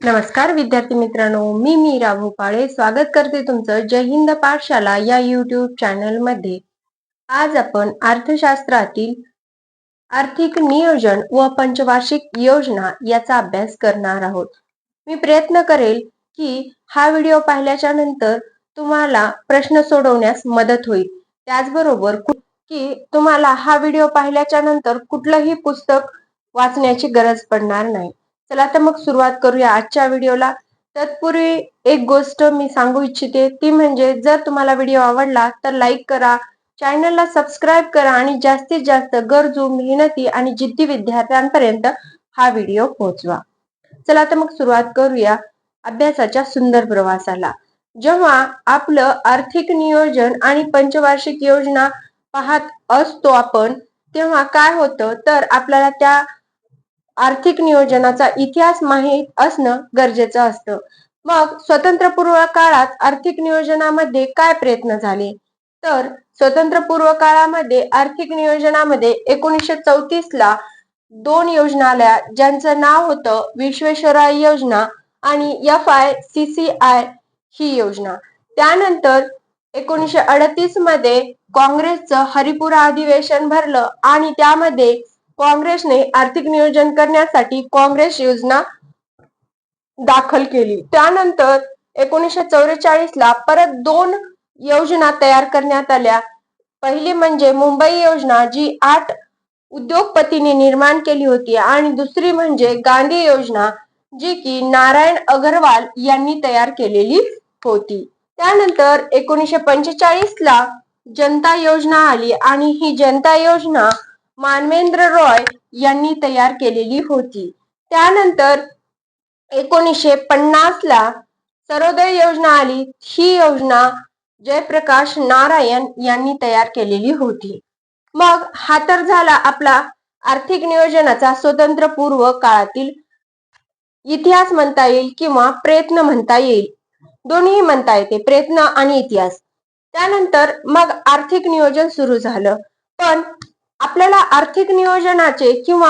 नमस्कार विद्यार्थी मित्रांनो, मी मीरा भोपाळे स्वागत करते तुमचं जय हिंद पाठशाला या युट्यूब चॅनल मध्ये। आज आपण अर्थशास्त्रातील आर्थिक नियोजन व पंचवार्षिक योजना याचा अभ्यास करणार आहोत। मी प्रयत्न करेल की हा व्हिडिओ पाहिल्याच्या नंतर तुम्हाला प्रश्न सोडवण्यास मदत होईल। त्याचबरोबर की तुम्हाला हा व्हिडिओ पाहिल्याच्या नंतर कुठलंही पुस्तक वाचण्याची गरज पडणार नाही। चला तर मग सुरुवात करूया आजच्या व्हिडिओला। तत्पूर्वी एक गोष्ट मी सांगू इच्छिते ती म्हणजे जर तुम्हाला व्हिडिओ आवडला तर लाईक करा, चॅनलला सबस्क्राईब करा आणि जास्तीत जास्त गरजू, मेहनती आणि जिद्दी विद्यार्थ्यांपर्यंत हा व्हिडिओ पोहोचवा। चला तर मग सुरुवात करूया अभ्यासाच्या सुंदर प्रवासाला। जेव्हा आपलं आर्थिक नियोजन आणि पंचवार्षिक योजना पाहत असतो आपण, तेव्हा काय होतं तर आपल्याला त्या आर्थिक नियोजनाचा इतिहास माहित असणं गरजेचं असतं। मग स्वातंत्र्यपूर्व काळात आर्थिक नियोजनामध्ये काय प्रयत्न झाले तर स्वातंत्र्यपूर्व काळामध्ये आर्थिक नियोजनामध्ये 1934 ला दोन योजना आल्या, ज्यांचं नाव होतं विश्वेश्वरय्या योजना आणि FICCI ही योजना। त्यानंतर 1938 मध्ये काँग्रेसचं हरिपुरा अधिवेशन भरलं आणि त्यामध्ये काँग्रेसने आर्थिक नियोजन करण्यासाठी काँग्रेस योजना दाखल केली। त्यानंतर 1944 ला परत दोन योजना तयार करण्यात आल्या। पहिली म्हणजे मुंबई योजना, जी 8 उद्योगपतींनी निर्माण केली होती, आणि दुसरी म्हणजे गांधी योजना, जी की नारायण अग्रवाल यांनी तयार केलेली होती। त्यानंतर 1945 ला जनता योजना आली आणि ही जनता योजना मानवेंद्र रॉय यांनी तयार केलेली होती। त्यानंतर 1950 ला सर्वोदय योजना आली। ही योजना जयप्रकाश नारायण यांनी तयार केलेली होती। मग हा तर झाला आपला आर्थिक नियोजनाचा स्वातंत्र्यपूर्व काळातील इतिहास म्हणता येईल किंवा प्रयत्न म्हणता येईल, दोन्ही म्हणता येते, प्रयत्न आणि इतिहास। त्यानंतर मग आर्थिक नियोजन सुरू झालं, पण आपल्याला आर्थिक नियोजनाचे किंवा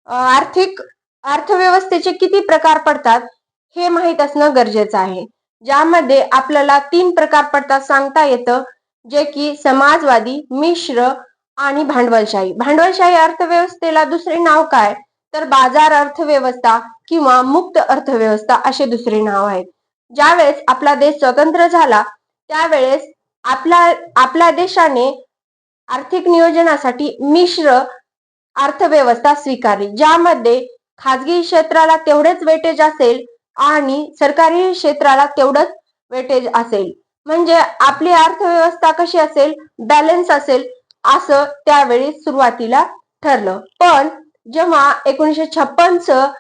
आर्थिक अर्थव्यवस्थेचे किती प्रकार पडतात हे माहित असणं गरजेचं आहे। ज्यामध्ये आपल्याला 3 प्रकार पडतात सांगता येतं, जे की समाजवादी, मिश्र आणि भांडवलशाही। भांडवलशाही अर्थव्यवस्थेला दुसरे नाव काय तर बाजार अर्थव्यवस्था किंवा मुक्त अर्थव्यवस्था असे दुसरे नाव आहे। ज्यावेळेस आपला देश स्वतंत्र झाला त्यावेळेस आपल्या देशाने आर्थिक नियोजनासाठी मिश्र अर्थव्यवस्था स्वीकारली, ज्यामध्ये खाजगी क्षेत्राला तेवढेच वेटेज असेल आणि सरकारी क्षेत्राला तेवढंच वेटेज असेल। म्हणजे आपली अर्थव्यवस्था कशी असेल, बॅलन्स असेल असं त्यावेळी सुरुवातीला ठरलं। पण जेव्हा 1956 चं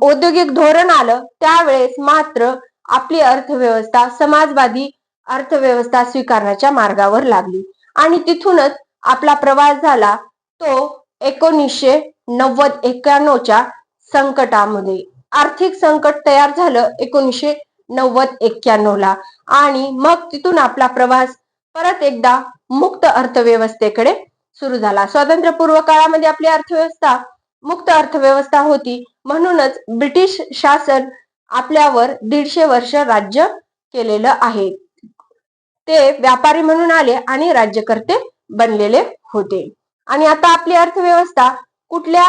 औद्योगिक धोरण आलं त्यावेळेस मात्र आपली अर्थव्यवस्था समाजवादी अर्थव्यवस्था स्वीकारण्याच्या मार्गावर लागली आणि तिथूनच आपला प्रवास झाला तो 1990-91 च्या संकटामध्ये। आर्थिक संकट तयार झालं 1990-91 ला आणि मग तिथून आपला प्रवास परत एकदा मुक्त अर्थव्यवस्थेकडे सुरू झाला। स्वातंत्र्यपूर्व काळामध्ये आपली अर्थव्यवस्था मुक्त अर्थव्यवस्था होती, म्हणूनच ब्रिटिश शासन आपल्यावर 150 वर्ष राज्य केलेलं आहे। ते व्यापारी म्हणून आले आणि राज्यकर्ते बनलेले होते। आणि आता आपली अर्थव्यवस्था कुठल्या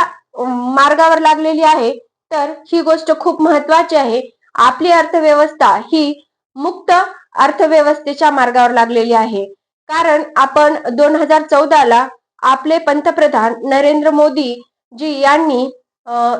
मार्गावर लागलेली आहे तर ही गोष्ट खूप महत्त्वाची आहे। आपली अर्थव्यवस्था ही मुक्त अर्थव्यवस्थेच्या मार्गावर लागलेली आहे, कारण आपण 2014 ला आपले पंतप्रधान नरेंद्र मोदी जी यांनी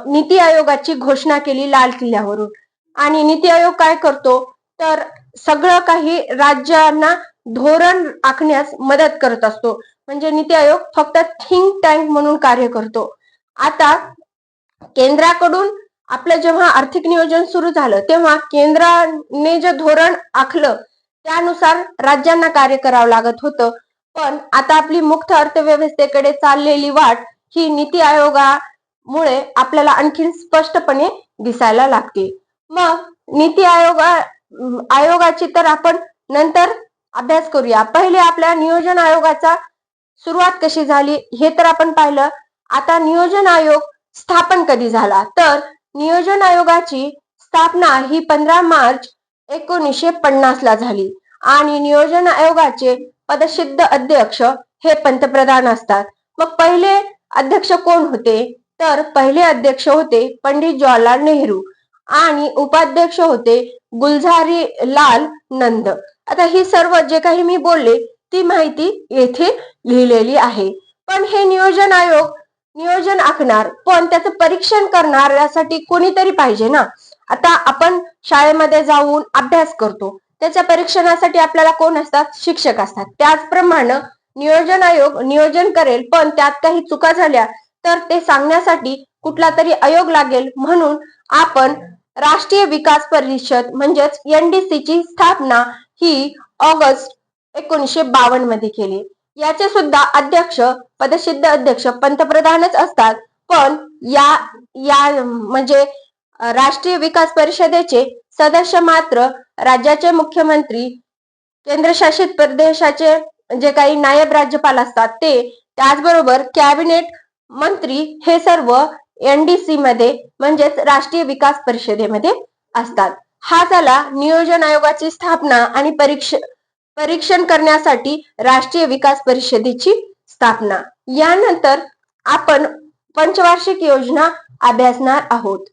नीती आयोगाची घोषणा केली लाल किल्ल्यावरून। आणि नीती आयोग काय करतो तर सगळं काही राज्यांना धोरण आखण्यास मदत करत असतो। म्हणजे नीती आयोग फक्त थिंक टँक म्हणून कार्य करतो। आता केंद्राकडून आपलं जेव्हा आर्थिक नियोजन सुरू झालं तेव्हा केंद्राने जे धोरण आखलं त्यानुसार राज्यांना कार्य करावं लागत होतं। पण आता आपली मुक्त अर्थव्यवस्थेकडे चाललेली वाट ही नीती आयोगामुळे आपल्याला आणखी स्पष्टपणे दिसायला लागते। मग नीती आयोगाची तर आपण नंतर अभ्यास करूया। पहिले आपल्या नियोजन आयोगाचा सुरुवात कशी झाली हे तर आपण पाहिलं। आता नियोजन आयोग स्थापन कधी झाला तर नियोजन आयोगाची स्थापना ही 15 मार्च 1950 ला झाली आणि नियोजन आयोगाचे पदसिद्ध अध्यक्ष हे पंतप्रधान असतात. मग पहिले अध्यक्ष कोण होते? तर पहिले अध्यक्ष होते पंडित जवाहरलाल नेहरू आणि उपाध्यक्ष होते गुलझारी लाल नंद. आता ही सर्व जे काही मी बोलले ती माहिती येथे लिहिलेली आहे. पण हे नियोजन आयोग नियोजन आखणार, पण त्याचं परीक्षण करणार यासाठी कोणीतरी पाहिजे ना. आता आपण शाळेमध्ये जाऊन अभ्यास करतो, त्याच्या परीक्षणासाठी आपल्याला कोण असतात? शिक्षक असतात. त्याचप्रमाणे नियोजन आयोग नियोजन करेल, पण त्यात काही चुका झाल्या तर ते सांगण्यासाठी कुठला तरी आयोग लागेल. म्हणून आपण राष्ट्रीय विकास परिषद म्हणजेच NDC ची स्थापना ही ऑगस्ट 1952 मध्ये केली. याचे सुद्धा अध्यक्ष पदसिद्ध अध्यक्ष पंतप्रधानच असतात. पण या म्हणजे राष्ट्रीय विकास परिषदेचे सदस्य मात्र राज्याचे मुख्यमंत्री, केंद्रशासित प्रदेशाचे जे काही नायब राज्यपाल असतात ते, त्याचबरोबर कॅबिनेट मंत्री हे सर्व NDC मध्ये म्हणजेच राष्ट्रीय विकास परिषदेमध्ये असतात. हा झाला नियोजन आयोगाची स्थापना आणि परीक्षण करण्यासाठी राष्ट्रीय विकास परिषदेची स्थापना. यानंतर आपण पंचवार्षिक योजना अभ्यासणार आहोत.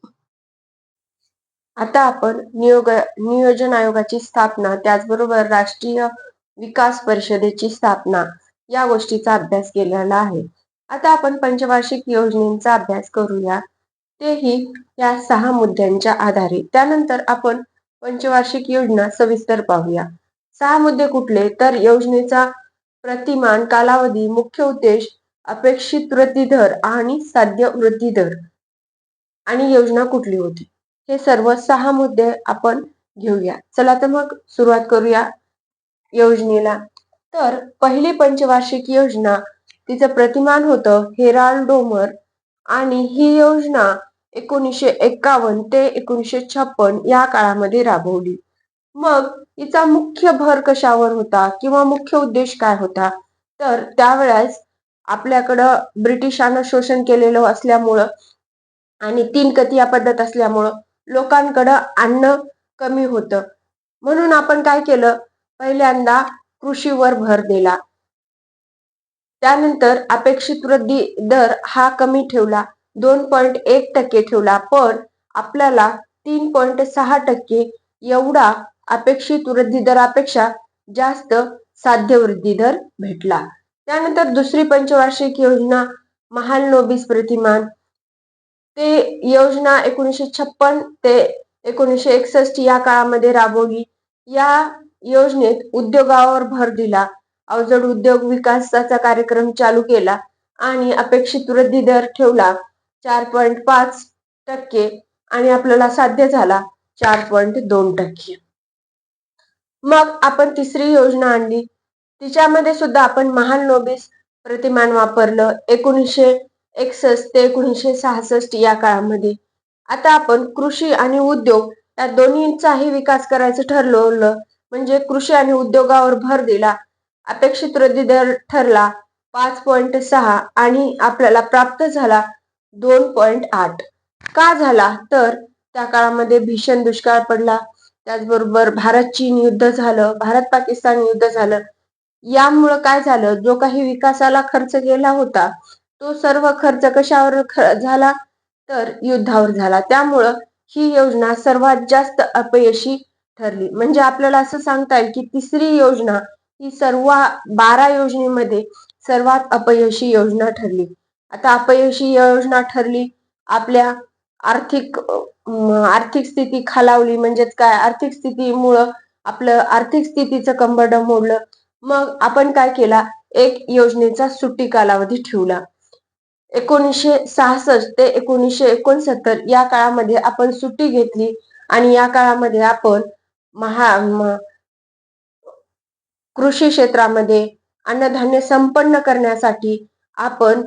आता आपण नियोजन आयोगाची स्थापना, त्याचबरोबर राष्ट्रीय विकास परिषदेची स्थापना या गोष्टीचा अभ्यास केलेला आहे. आता आपण पंचवार्षिक योजनेचा अभ्यास करूया, तेही या 6 मुद्द्यांच्या आधारे. त्यानंतर आपण पंचवार्षिक योजना सविस्तर पाहूया. 6 मुद्दे कुठले? तर योजनेचा प्रतिमान कालावधी, मुख्य उद्देश, अपेक्षित वृद्धी दर आणि साध्य वृद्धी दर आणि योजना कुठली होती, हे सर्व 6 मुद्दे आपण घेऊया. चला तर मग सुरुवात करूया योजनेला. तर पहिली पंचवार्षिक योजना, तिचं प्रतिमान होतं हेराल्ड डोमर आणि ही योजना 1951 ते 1956 या काळामध्ये राबवली. मग हिचा मुख्य भर कशावर होता किंवा मुख्य उद्देश काय होता? तर त्यावेळेस आपल्याकडं ब्रिटिशांना शोषण केलेलं असल्यामुळं आणि 3 कतिया पद्धत असल्यामुळं लोकांकडं अन्न कमी होतं. म्हणून आपण काय केलं? पहिल्यांदा कृषीवर भर दिला. त्यानंतर अपेक्षित वृद्धी दर हा कमी ठेवला, 2.1% ठेवला, पण आपल्याला 3.6% एवढा अपेक्षित वृद्धी दरापेक्षा जास्त साध्य वृद्धी दर भेटला. त्यानंतर दुसरी पंचवार्षिक योजना महालनोबिस प्रतिमान, ते योजना 1956 ते 1961 या काळामध्ये राबवली. या योजनेत उद्योगावर भर दिला, अवजड उद्योग विकासाचा कार्यक्रम चालू केला आणि अपेक्षित वृद्धी दर ठेवला 4.5% आणि आपल्याला साध्य झाला 4.2%. मग आपण तिसरी योजना आणली, तिच्यामध्ये सुद्धा आपण महालनोबिस प्रतिमान वापरलं 1961 ते 1966 या काळामध्ये. आता आपण कृषी आणि उद्योग या दोन्हींचाही विकास करायचं ठरवलं, म्हणजे कृषी आणि उद्योगावर भर दिला. अपेक्षित वृद्धी दर ठरला 5.6 आणि आपल्याला प्राप्त झाला 2.8. का झाला? तर त्या काळामध्ये भीषण दुष्काळ पडला, त्याचबरोबर भारत चीन युद्ध झालं, भारत पाकिस्तान युद्ध झालं. यामुळं काय झालं? जो काही विकासाला खर्च केला होता तो सर्व खर्च कशावर झाला? तर युद्धावर झाला. त्यामुळं ही योजना सर्वात जास्त अपयशी ठरली. म्हणजे आपल्याला असं सांगता येईल की तिसरी योजना ही सर्व 12 योजनेमध्ये सर्वात अपयशी योजना ठरली. आता अपयशी योजना ठरली, आपल्या आर्थिक स्थिती खालावली. म्हणजेच काय? आर्थिक स्थितीमुळं आपलं आर्थिक स्थितीचं कंबरडं मोडलं. मग आपण काय केला? एक योजनेचा सुट्टी कालावधी ठेवला. 1966 ते 1969 या काळामध्ये आपण सुट्टी घेतली आणि या काळामध्ये आपण कृषी क्षेत्रामध्ये अन्नधान्य संपन्न करण्यासाठी आपण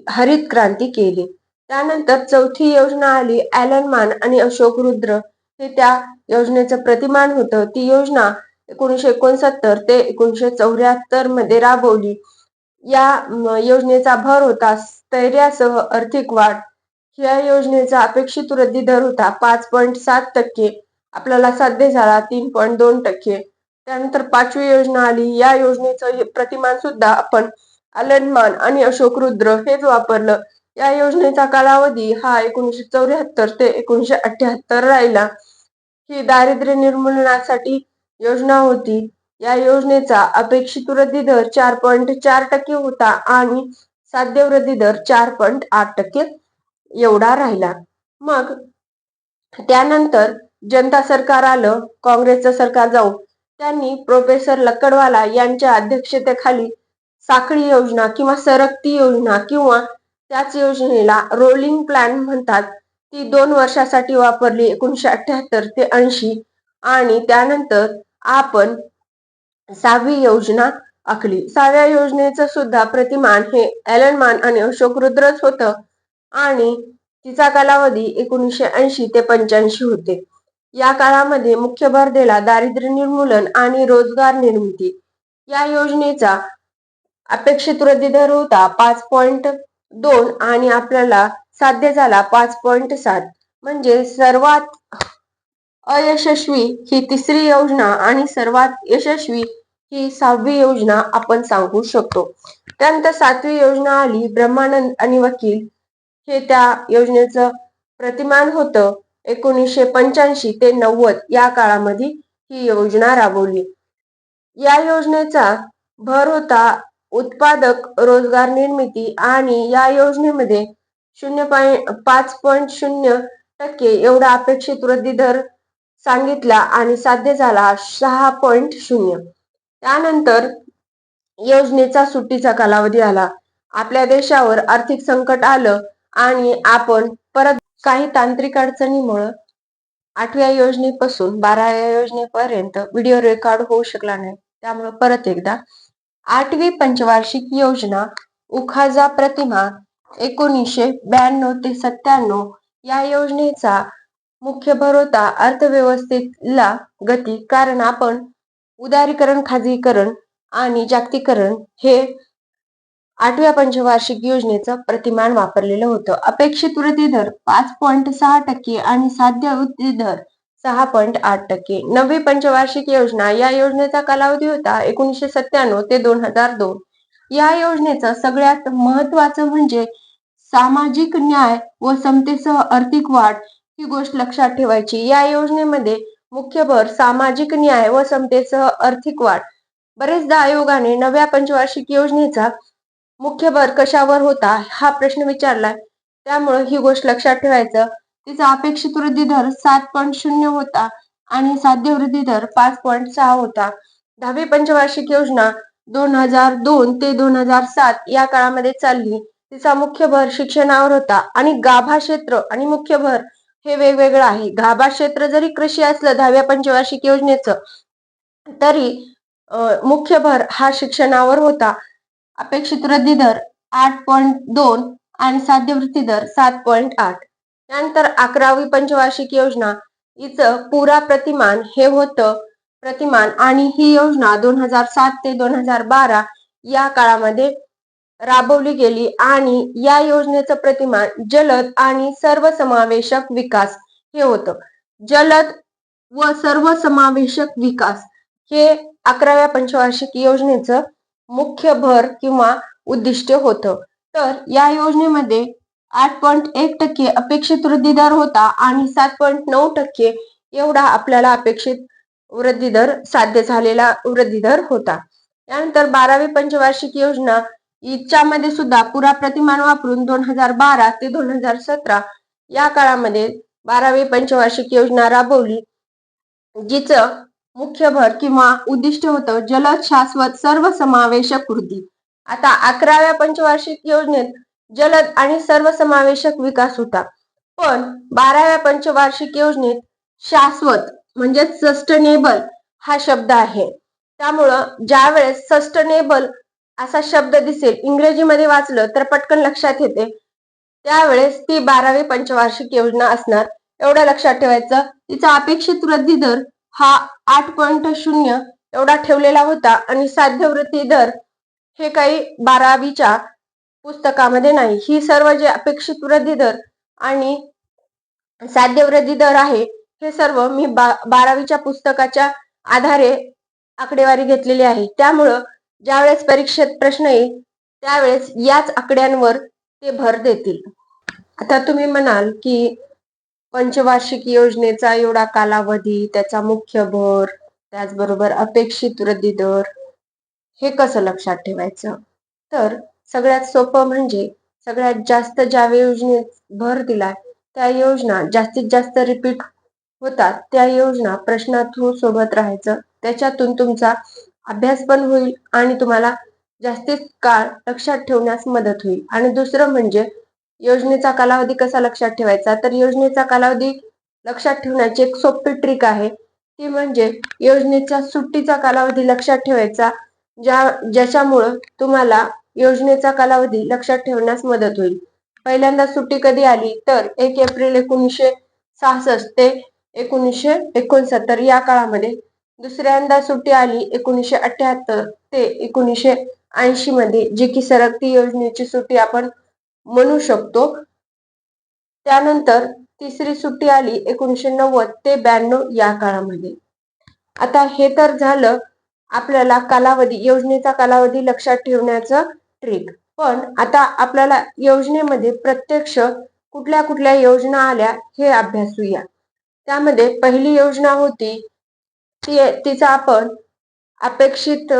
हरित क्रांती केली. त्यानंतर चौथी योजना आली, ॲलन आणि अशोक रुद्र हे त्या योजनेचं प्रतिमान होतं. ती योजना 1969 ते 1974 मध्ये राबवली. या योजनेचा भर होता स्थैर्यासह आर्थिक वाढ, या योजनेचा अपेक्षित वृद्धी दर होता 5.7%, आपल्याला साध्य झाला 3.2%. त्यानंतर 5वी योजना आली. या योजनेचं प्रतिमान सुद्धा आपण आलनमान आणि अशोक रुद्र हेच वापरलं. या योजनेचा कालावधी हा 1974 ते 1978 राहिला. ही दारिद्र्य निर्मूलनासाठी योजना होती. या योजनेचा अपेक्षित वृद्धी दर 4.4% होता आणि साध्य वृद्धी दर 4.8% एवढा राहिला. मग त्यानंतर जनता सरकार आलं, काँग्रेसचं सरकार जाऊन त्यांनी प्रोफेसर लकडवाला यांच्या अध्यक्षतेखाली साखळी योजना किंवा सरकती योजना किंवा त्याच योजनेला रोलिंग प्लॅन म्हणतात, ती 2 वर्षासाठी वापरली 1978 ते 80. आणि त्यानंतर आपण 6वी योजना आखली. 6व्या योजनेचं सुद्धा प्रतिमान हे ॲलनमान आणि अशोक रुद्रच होतं आणि तिचा कालावधी 1980 ते 85 होते. या काळामध्ये मुख्य भर दिला दारिद्र्य निर्मूलन आणि रोजगार निर्मिती. या योजनेचा अपेक्षित वृद्धी दर होता 5.2 आणि आपल्याला साध्य झाला 5.7. म्हणजे सर्वात अयशस्वी ही 3री योजना आणि सर्वात यशस्वी ही 6वी योजना आपण सांगू शकतो. त्यानंतर 7वी योजना आली, ब्रह्मानंद आणि वकील हे त्या योजनेचं प्रतिमान होतं. 1985 ते 90 या काळामध्ये ही योजना राबवली. या योजनेचा भर होता उत्पादक रोजगार निर्मिती आणि या योजनेमध्ये 5.0% एवढा अपेक्षित वृद्धी दर सांगितला आणि साध्य झाला 6.0. त्यानंतर योजनेचा सुट्टीचा कालावधी आला. आपल्या देशावर आर्थिक संकट आलं आणि आपण परत काही तांत्रिक अडचणीमुळे 8व्या योजनेपासून 12व्या योजनेपर्यंत व्हिडिओ रेकॉर्ड होऊ शकला नाही. त्यामुळे परत एकदा 8वी पंचवार्षिक योजना उखाजा प्रतिमा 1992 ते 97 या योजनेचा मुख्य भर होता अर्थव्यवस्थेला गती. कारण आपण उदारीकरण, खाजगीकरण आणि जागतिकीकरण हे 8व्या पंचवार्षिक योजनेचं प्रतिमान वापरलेलं होतं. अपेक्षित वृद्धी दर 5.6% आणि साध्य वृद्धी दर 6.8%. 9वी पंचवार्षिक योजना या योजनेचा कालावधी होता 1997 ते 2002. या योजनेचं सगळ्यात महत्वाचं म्हणजे सामाजिक न्याय व समतेसह आर्थिक वाढ ही गोष्ट लक्षात ठेवायची. या योजनेमध्ये मुख्य भर सामाजिक न्याय व समतेसह आर्थिक वाढ. बरेचदा आयोगाने 9व्या पंचवार्षिक योजनेचा मुख्य भर कशावर होता हा प्रश्न विचारलाय, त्यामुळे ही गोष्ट लक्षात ठेवायचं. तिचा अपेक्षित वृद्धी दर 7.0 होता आणि साध्य वृद्धी दर 5.6 होता. 10वी पंचवार्षिक योजना 2002 ते 2007 या काळामध्ये चालली. तिचा मुख्य भर शिक्षणावर होता आणि गाभा क्षेत्र आणि मुख्य भर हे वेगवेगळं आहे. गाभा क्षेत्र जरी कृषी असलं 10व्या पंचवार्षिक योजनेचं, तरी मुख्य भर हा शिक्षणावर होता. अपेक्षित वृद्धी दर 8.2 आणि साध्य वृद्धी दर 7.8. त्यानंतर 11वी पंचवार्षिक योजना हिचं पुरा प्रतिमान हे होतं आणि ही योजना 2007 ते 2012 या काळामध्ये राबवली गेली आणि या योजनेचं प्रतिमान जलद आणि सर्वसमावेशक विकास हे होतं. जलद व सर्वसमावेशक विकास हे 11व्या पंचवार्षिक योजनेचं मुख्य भर किंवा उद्दिष्ट होतं. तर या योजनेमध्ये 8.1% अपेक्षित वृद्धी दर होता आणि 7.9% एवढा आपल्याला अपेक्षित वृद्धी दर साध्य झालेला वृद्धी दर होता. त्यानंतर 12वी पंचवार्षिक योजना हिच्यामध्ये सुद्धा पुरा प्रतिमान वापरून 2012 ते 2017 या काळामध्ये 12वी पंचवार्षिक योजना राबवली, जिचं मुख्य भर किंवा उद्दिष्ट होतं जलद, शाश्वत, सर्वसमावेशक वृद्धी. आता 11व्या पंचवार्षिक योजनेत जलद आणि सर्वसमावेशक विकास होता, पण 12व्या पंचवार्षिक योजनेत शाश्वत म्हणजे सस्टेनेबल हा शब्द आहे. त्यामुळं ज्या वेळेस सस्टेनेबल असा शब्द दिसेल, इंग्रजीमध्ये वाचलं तर पटकन लक्षात येते, त्यावेळेस ती 12वी पंचवार्षिक योजना असणार, एवढं लक्षात ठेवायचं. तिचा अपेक्षित वृद्धी दर हा 8.0 एवढा ठेवलेला होता आणि साध्य वृद्धी दर हे काही 12वीच्या पुस्तकामध्ये नाही. ही सर्व जे अपेक्षित वृद्धी दर आणि साध्यवृद्धी दर आहे, हे सर्व मी 12वीच्या पुस्तकाच्या आधारे आकडेवारी घेतलेली आहे. त्यामुळं ज्यावेळेस परीक्षेत प्रश्न येईल त्यावेळेस याच आकड्यांवर ते भर देतील. आता तुम्ही म्हणाल की पंचवार्षिक योजनेचा एवढा कालावधी, त्याचा मुख्य भर, त्याचबरोबर अपेक्षित वृद्धी दर, हे कसं लक्षात ठेवायचं? तर सगळ्यात सोपं म्हणजे सगळ्यात जास्त ज्या योजनेत भर दिलाय त्या योजना जास्तीत जास्त रिपीट होतात त्या योजना प्रश्नात सोबत राहायचं. त्याच्यातून तुमचा अभ्यास पण होईल आणि तुम्हाला जास्तीत काळ लक्षात ठेवण्यास मदत होईल. आणि दुसरं म्हणजे योजनेचा कालावधी कसा लक्षात ठेवायचा? तर योजनेचा कालावधी लक्षात ठेवण्याची एक सोपी ट्रिक आहे, ती म्हणजे योजनेचा सुट्टीचा कालावधी लक्षात ठेवायचा, ज्याच्यामुळं तुम्हाला योजनेचा कालावधी लक्षात ठेवण्यास मदत होईल. पहिल्यांदा सुट्टी कधी आली? तर 1 एप्रिल 1966 ते 1969 या काळामध्ये. दुसऱ्यांदा सुट्टी आली 1978 ते 1980 मध्ये, जी की सरकती योजनेची सुट्टी आपण म्हणू शकतो. त्यानंतर तिसरी सुट्टी आली 1990 ते 92 या काळामध्ये. आता हे तर झालं आपल्याला कालावधी, योजनेचा कालावधी लक्षात ठेवण्याचं ट्रिक. पण आता आपल्याला योजनेमध्ये प्रत्यक्ष कुठल्या कुठल्या योजना आल्या हे अभ्यासूया. त्यामध्ये पहिली योजना होती तिचा आपण अपेक्षित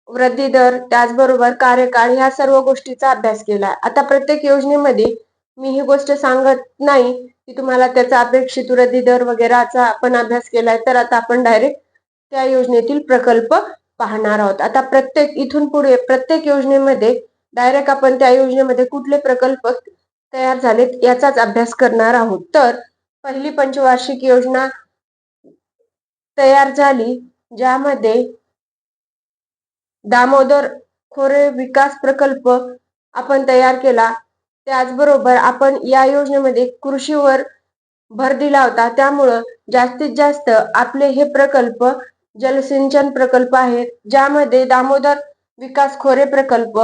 वृद्धी दर, त्याचबरोबर कार्यकाळ, ह्या सर्व गोष्टीचा अभ्यास केला. आता प्रत्येक योजनेमध्ये मी ही गोष्ट सांगत नाही की तुम्हाला त्याचा अपेक्षित वृद्धी दर वगैरेचा आपण अभ्यास केलाय. तर आता आपण डायरेक्ट त्या योजनेतील प्रकल्प पाहणार आहोत. आता इथून पुढे प्रत्येक योजनेमध्ये डायरेक्ट आपण त्या योजनेमध्ये कुठले प्रकल्प तयार झालेत याचाच अभ्यास करणार आहोत. तर पहिली पंचवार्षिक योजना तयार झाली, ज्यामध्ये दामोदर खोरे विकास प्रकल्प आपण तयार केला. त्याचबरोबर आपण या योजनेमध्ये कृषीवर भर दिला होता. त्यामुळं जास्तीत जास्त आपले हे प्रकल्प जलसिंचन प्रकल्प आहेत, ज्यामध्ये दामोदर विकास खोरे प्रकल्प,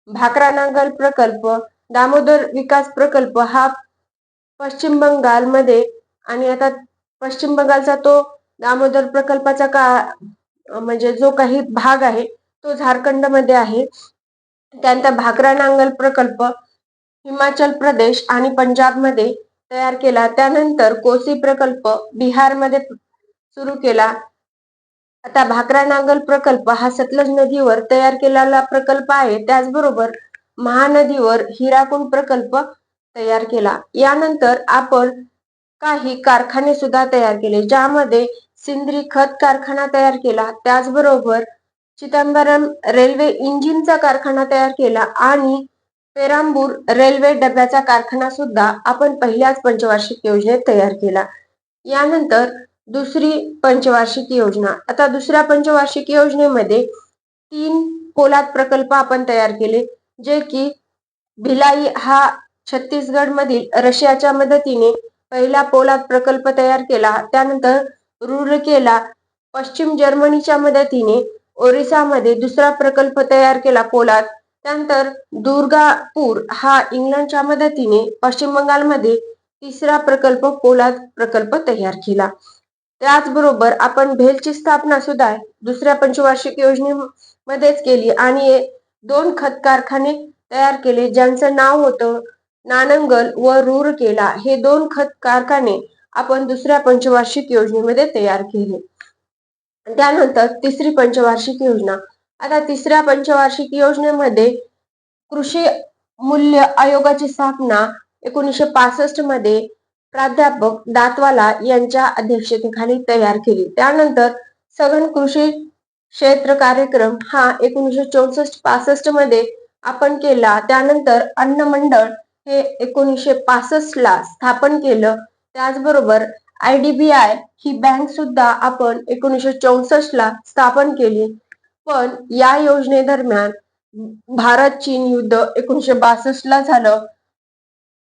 भाकरा नांगल प्रकल्प, दामोदर विकास प्रकल्प हा पश्चिम बंगाल मध्ये, आणि आता पश्चिम बंगालचा तो दामोदर प्रकल्पाचा म्हणजे जो काही भाग आहे तो झारखंड मध्ये आहे. त्यानंतर भाकरा नांगल प्रकल्प हिमाचल प्रदेश आणि पंजाब मध्ये तयार केला. त्यानंतर कोसी प्रकल्प बिहार मध्ये सुरू केला. आता भाकरा नांगल प्रकल्प हा सतलज नदीवर तयार केलेला प्रकल्प आहे. त्याचबरोबर महानदीवर हिराकुंड प्रकल्प तयार केला. यानंतर आपण काही कारखाने सुद्धा तयार केले, ज्यामध्ये सिंद्री खत कारखाना तयार केला, त्याचबरोबर चिदंबरम रेल्वे इंजिनचा कारखाना तयार केला आणि पेरांबूर रेल्वे डब्याचा कारखाना सुद्धा आपण पहिल्याच पंचवार्षिक योजनेत तयार केला. यानंतर दुसरी पंचवार्षिक योजना. आता दुसऱ्या पंचवार्षिक योजनेमध्ये 3 पोलाद प्रकल्प आपण तयार केले, जे की भिलाई हा छत्तीसगड मधील रशियाच्या मदतीने पहिला पोलाद प्रकल्प तयार केला. त्यानंतर रूरकेला पश्चिम जर्मनीच्या मदतीने ओरिसामध्ये दुसरा प्रकल्प तयार केला पोलाद. त्यानंतर दुर्गापूर हा इंग्लंडच्या मदतीने पश्चिम बंगालमध्ये तिसरा प्रकल्प पोलाद प्रकल्प तयार केला. त्याचबरोबर आपण भेलची स्थापना सुद्धा दुसऱ्या पंचवार्षिक योजनेमध्येच केली आणि 2 खत कारखाने तयार केले, ज्यांचं नाव होतं नानंगल व रूरकेला. हे 2 खत कारखाने आपण दुसऱ्या पंचवार्षिक योजनेमध्ये तयार केले. त्यानंतर तिसरी पंचवार्षिक योजना. आता तिसऱ्या पंचवार्षिक योजनेमध्ये कृषी मूल्य आयोगाची स्थापना 1965 मध्ये प्राध्यापक दातवाला यांच्या अध्यक्षतेखाली तयार केली. त्यानंतर सघन कृषी क्षेत्र कार्यक्रम हा 1964-65 मध्ये आपण केला. त्यानंतर अन्न मंडळ हे 1965 ला स्थापन केलं. त्याचबरोबर IDBI ही बँक सुद्धा आपण 1964 ला स्थापन केली. पण या योजनेदरम्यान भारत चीन युद्ध 1962 ला झालं.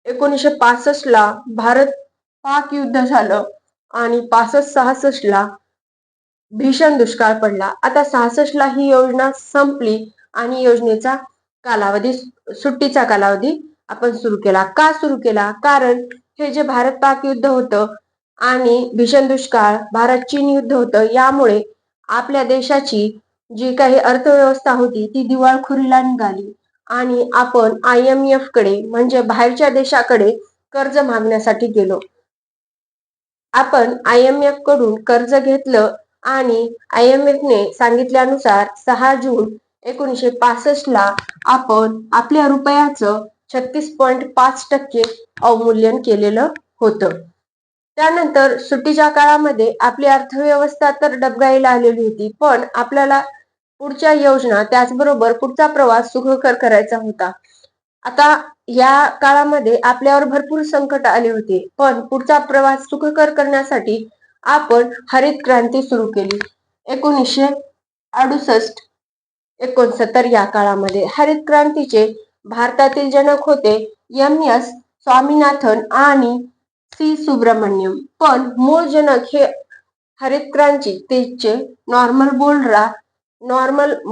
1965 ला भारत पाक युद्ध झालं आणि 65-66 ला भीषण दुष्काळ पडला. आता 66 ला ही योजना संपली आणि योजनेचा कालावधी, सुट्टीचा कालावधी आपण सुरू केला. का सुरू केला? कारण हे जे भारत पाक युद्ध होतं आणि भीषण दुष्काळ, भारत चीन युद्ध होतं, यामुळे आपल्या देशाची जी काही अर्थव्यवस्था होती ती दिवाळखोरीला निघाली आणि आपण IMF कडे म्हणजे बाहेरच्या देशाकडे कर्ज मागण्यासाठी गेलो. आपण IMF कडून कर्ज घेतलं आणि IMF ने सांगितल्यानुसार 6 जून 1965 ला आपण आपल्या रुपयाचं 36.5% अवमूल्यन केलेलं होतं. त्यानंतर सुट्टीच्या काळामध्ये आपली अर्थव्यवस्था तर डबघाईला आलेली होती, पण आपल्याला पुढच्या योजना त्याचबरोबर पुढचा प्रवास सुखकर करायचा होता. आता या काळामध्ये आपल्यावर भरपूर संकट आले होते, पण पुढचा प्रवास सुखकर करण्यासाठी आपण हरित क्रांती सुरू केली. 1968 69 या काळामध्ये हरित क्रांतीचे भारतातील जनक होते MS स्वामीनाथन आणि C सुब्रमण्यम, पण मूळ जनक हे हरित क्रांतीचे नॉर्मल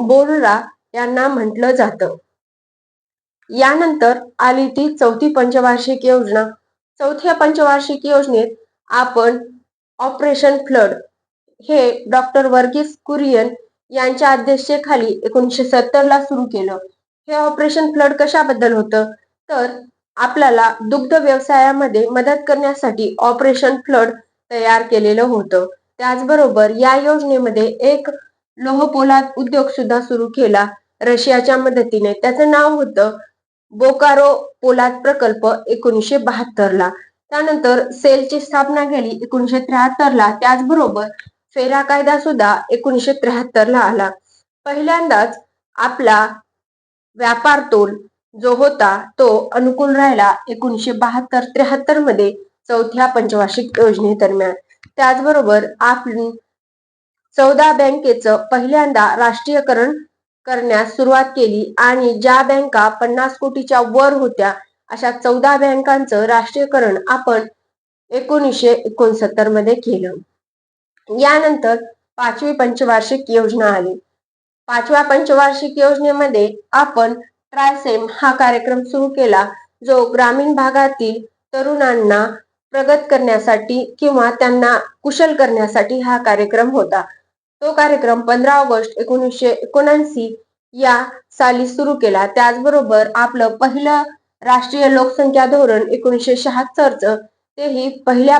बोलरा यांना म्हटलं जातं. यानंतर आली ती चौथी पंचवार्षिक योजना. चौथ्या पंचवार्षिक योजनेत आपण ऑपरेशन फ्लड हे डॉक्टर वर्गीस कुरियन यांच्या अध्यक्षतेखाली 1970 ला सुरू केलं. हे ऑपरेशन फ्लड कशाबद्दल होतं? तर आपल्याला दुग्ध व्यवसायामध्ये मदत करण्यासाठी ऑपरेशन फ्लड तयार केलेलं होतं. त्याचबरोबर या योजनेमध्ये एक लोहपोलाद उद्योग सुद्धा सुरू केला रशियाच्या मदतीने. त्याचं नाव होतं बोकारो पोलाद प्रकल्प 1972 ला. त्यानंतर सेलची स्थापना केली 1973 ला. त्याचबरोबर फेरा कायदा सुद्धा 1973 ला आला. पहिल्यांदाच आपला व्यापार तोल जो होता तो अनुकूल राहिला 1972-73 मध्ये चौथ्या पंचवार्षिक योजनेदरम्यान. त्याचबरोबर आपण 14 बँकेचं पहिल्यांदा राष्ट्रीयकरण करण्यास सुरुवात केली आणि ज्या बँका 50 कोटीच्या वर होत्या अशा 14 बँकांचं राष्ट्रीयकरण आपण 1969 मध्ये केलं. यानंतर पाचवी पंचवार्षिक योजना आली. पाचव्या पंचवार्षिक योजनेमध्ये आपण ट्रायसेम हा कार्यक्रम सुरू केला, जो ग्रामीण भागातील तरुणांना प्रगत करण्यासाठी किंवा त्यांना कुशल करण्यासाठी हा कार्यक्रम होता. तो कार्यक्रम 15 ऑगस्ट 1979 या साली सुरू केला. त्याचबरोबर आपलं पहिलं राष्ट्रीय लोकसंख्या धोरण 1976चं तेही पहिल्या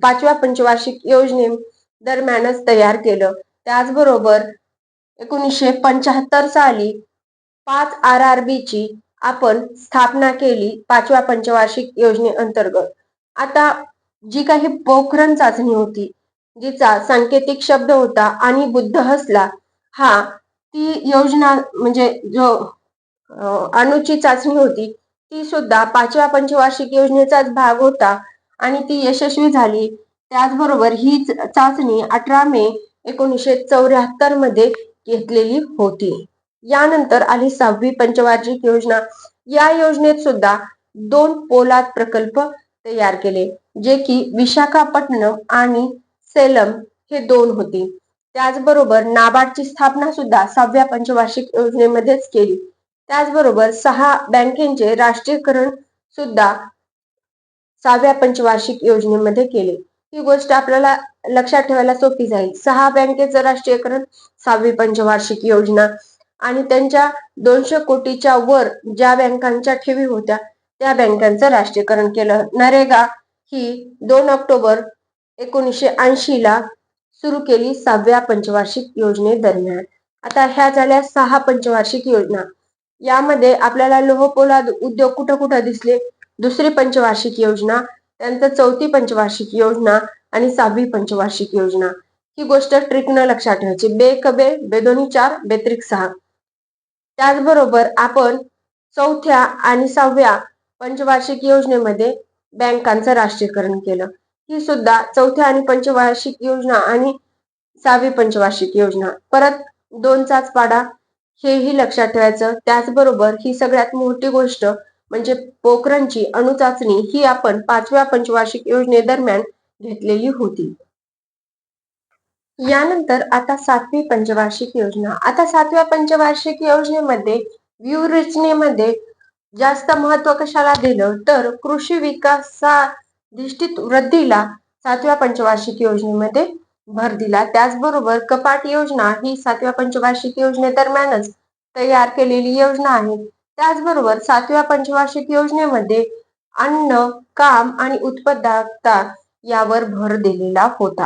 पाचव्या पंचवार्षिक योजने दरम्यानच तयार केलं. त्याचबरोबर 1975 साली 5 RRB ची आपण स्थापना केली पाचव्या पंचवार्षिक योजनेअंतर्गत. आता जी काही पोखरण चाचणी होती, जिचा सांकेतिक शब्द होता आणि बुद्ध हसला, हा ती योजना म्हणजे जो अणूची चाचणी होती ती सुद्धा पाचव्या पंचवार्षिक योजनेचाच भाग होता आणि ती यशस्वी झाली. त्याचबरोबर ही चाचणी 18 मे 1974 मध्ये घेतलेली होती. यानंतर आली 6वी पंचवार्षिक योजना. या योजनेत सुद्धा 2 पोलाद प्रकल्प तयार केले, जे की विशाखापट्टणम आणि सेलम हे 2 होते. त्याचबरोबर नाबार्डची स्थापना सुद्धा 6व्या पंचवार्षिक योजनेमध्येच केली. त्याचबरोबर 6 बँकेचे राष्ट्रीयकरण सुद्धा 6व्या पंचवार्षिक योजनेमध्ये केले. ही गोष्ट आपल्याला लक्षात ठेवायला सोपी जाईल. 6 बँकेचं राष्ट्रीयकरण 6वी पंचवार्षिक योजना आणि त्यांच्या 200 कोटीच्या वर ज्या बँकांच्या ठेवी होत्या त्या बँकांचं राष्ट्रीयकरण केलं. नरेगा ही 2 ऑक्टोबर 1980 ला सुरू केली 6व्या पंचवार्षिक योजनेदरम्यान. आता ह्या झाल्या 6 पंचवार्षिक योजना. यामध्ये आपल्याला लोहपोलाद उद्योग कुठं कुठं दिसले? दुसरी पंचवार्षिक योजना, त्यानंतर चौथी पंचवार्षिक योजना आणि 6वी पंचवार्षिक योजना. ही गोष्ट ट्रिकनं लक्षात ठेवायची. बे कबे बेदोनी 4 बेत्रिक 6. त्याचबरोबर आपण चौथ्या आणि 6व्या पंचवार्षिक योजनेमध्ये बँकांचं राष्ट्रीयकरण केलं. ही सुद्धा चौथ्या आणि पंचवार्षिक योजना आणि 6वी पंचवार्षिक योजना. परत 2चाच पाडा, हेही लक्षात ठेवायचं. त्याचबरोबर ही सगळ्यात मोठी गोष्ट म्हणजे पोखरणची अणुचाचणी ही आपण 5व्या पंचवार्षिक योजनेदरम्यान घेतलेली होती. यानंतर आता 7वी पंचवार्षिक योजना. आता 7व्या पंचवार्षिक योजनेमध्ये व्यूहरचनेमध्ये जास्त महत्व कशाला दिलं तर कृषी विकासाधिष्ठित वृद्धीला 7व्या पंचवार्षिक योजनेमध्ये भर दिला. त्याचबरोबर कपाट योजना ही 7व्या पंचवार्षिक योजनेदरम्यानच तयार केलेली योजना आहे. त्याचबरोबर 7व्या पंचवार्षिक योजनेमध्ये अन्न, काम आणि उत्पादकता यावर भर दिलेला होता.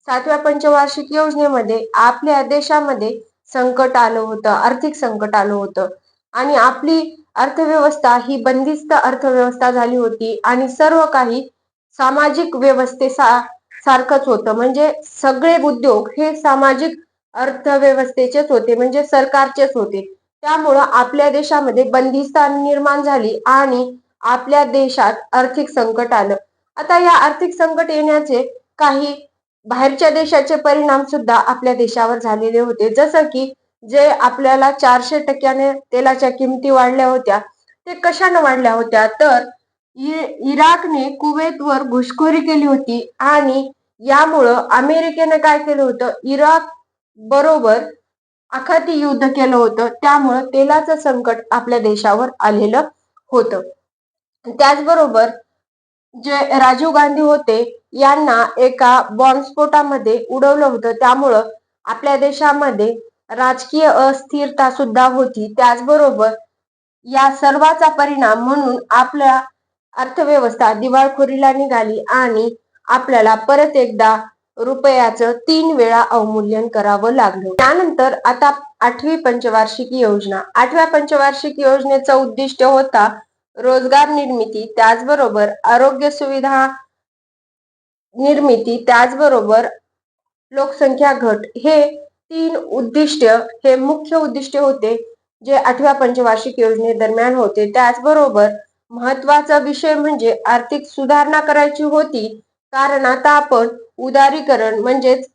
7व्या पंचवार्षिक योजनेमध्ये आपल्या देशामध्ये संकट आलं होतं, आर्थिक संकट आलं होतं आणि आपली अर्थव्यवस्था ही बंदिस्त अर्थव्यवस्था झाली होती आणि सर्व काही सामाजिक सारखंच होतं. म्हणजे सगळे उद्योग हे सामाजिक अर्थव्यवस्थेचेच होते, म्हणजे सरकारचेच होते. त्यामुळं आपल्या देशामध्ये बंदिस्ता निर्माण झाली आणि आपल्या देशात आर्थिक संकट आलं. आता या आर्थिक संकट येण्याचे काही बाहेरच्या देशाचे परिणाम सुद्धा आपल्या देशावर झालेले होते. जसं की जे आपल्याला 400% तेलाच्या किमती वाढल्या होत्या, ते कशाने वाढल्या होत्या तर इराकने कुवेतवर घुसखोरी केली होती आणि यामुळं अमेरिकेने काय केलं होतं, इराक बरोबर आखाती युद्ध केलं होतं. त्यामुळं तेलाचं संकट आपल्या देशावर आलेलं होतं. त्याचबरोबर जे राजीव गांधी होते यांना एका बॉम्बस्फोटामध्ये उडवलं होतं. त्यामुळं आपल्या देशामध्ये राजकीय अस्थिरता सुद्धा होती. त्याचबरोबर या सर्वाचा परिणाम म्हणून आपल्या अर्थव्यवस्था दिवाळखोरीला निघाली आणि आपल्याला परत एकदा रुपयाचं 3 वेळा अवमूल्यन करावं लागलं. त्यानंतर आता 8वी पंचवार्षिक योजना. 8व्या पंचवार्षिक योजनेचा उद्दिष्ट होता रोजगार निर्मिती, त्याचबरोबर आरोग्य सुविधा निर्मिती, त्याचबरोबर लोकसंख्या घट. हे 3 उद्दिष्ट हे मुख्य उद्दिष्ट होते जे 8व्या पंचवार्षिक योजनेदरम्यान होते. त्याचबरोबर महत्वाचा विषय म्हणजे आर्थिक सुधारणा करायची होती, कारण आता आपण उदारीकरण म्हणजेच